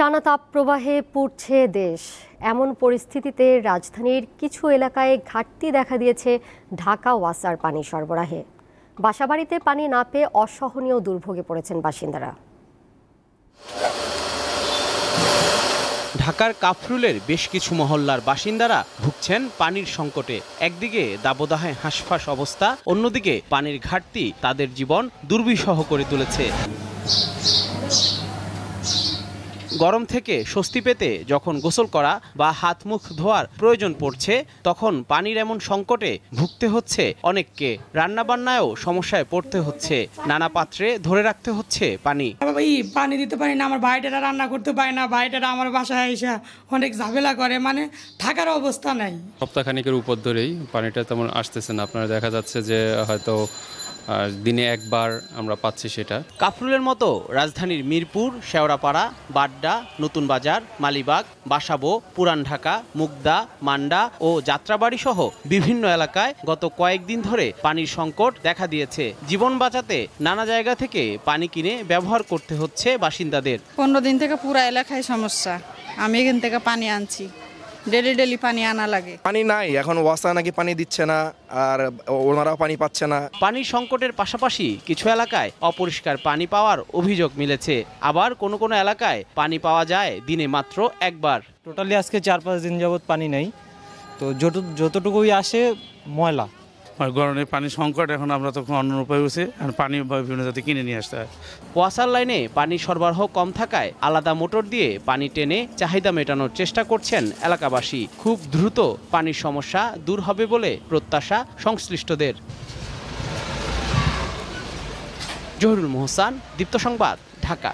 টানা তাপপ্রবাহে পুড়ছে দেশ। এমন পরিস্থিতিতে রাজধানীর কিছু এলাকায় ঘাটতি দেখা দিয়েছে ঢাকা ওয়াসার পানি সরবরাহে। বাসাবাড়িতে পানি না পেয়ে অসহনীয় দুর্ভোগে পড়েছেন বাসিন্দারা। ঢাকার কাফরুলের বেশ কিছু মহল্লার বাসিন্দারা ভুগছেন পানির সংকটে। একদিকে দাবদাহে হাঁসফাঁস অবস্থা, অন্যদিকে পানির ঘাটতি তাদের জীবন দুর্বিষহ করে তুলেছে। গরম থেকে স্বস্তি পেতে যখন গোসল করা বা হাত মুখ ধোয়ার প্রয়োজন পড়ছে, তখন পানির এমন সংকটে ভুগতে হচ্ছে অনেককে। রান্নাবান্নায়ও সমস্যায় পড়তে হচ্ছে, নানা পাত্রে ধরে রাখতে হচ্ছে পানি। পানি দিতে পারি না, আমার ভাইটারা রান্না করতে পারে না, ভাইটারা আমার বাসায় এসে অনেক ঝামেলা করে, মানে থাকার অবস্থা নাই। সপ্তাহখানিকের উপর ধরেই পানিটা তেমন আসতেছে না। আপনারা দেখা যাচ্ছে যে হয়তো দিনে একবার আমরা পাচ্ছি সেটা। কাফরুলের মতো রাজধানীর মিরপুর, শেওড়াপাড়া, বাড্ডা, নতুন বাজার, মালিবাগ, বাসাবো, পুরান ঢাকা, মুগদা, মান্ডা ও যাত্রাবাড়ি সহ বিভিন্ন এলাকায় গত কয়েকদিন ধরে পানির সংকট দেখা দিয়েছে। জীবন বাঁচাতে নানা জায়গা থেকে পানি কিনে ব্যবহার করতে হচ্ছে বাসিন্দাদের। 15 দিন থেকে পুরা এলাকায় সমস্যা। আমি এখান থেকে পানি আনছি, ডেলি পানি আনা লাগে। পানি নাই, এখন ওয়াসা নাকি পানি দিচ্ছে না, আর ওনারাও পানি পাচ্ছে না। পানির সংকটের পাশাপাশি কিছু এলাকায় অপরিষ্কার পানি পাওয়ার অভিযোগ মিলেছে। আবার কোনো কোনো এলাকায় পানি পাওয়া যায় দিনে মাত্র একবার। টোটালি আজকে 4-5 দিন যাবৎ পানি নেই, তো যতটুকুই আসে ময়লা। গরমের পানির সংকট, এখন আমরা তখন অন্য উপায় হচ্ছে পানি বিভিন্ন জাতি কিনে নিয়ে আসতে হয়। ওয়াসার লাইনে পানি সরবরাহ কম থাকায় আলাদা মোটর দিয়ে পানি টেনে চাহিদা মেটানোর চেষ্টা করছেন এলাকাবাসী। খুব দ্রুত পানির সমস্যা দূর হবে বলে প্রত্যাশা সংশ্লিষ্টদের। জহিরুল মোহসান, দীপ্ত সংবাদ, ঢাকা।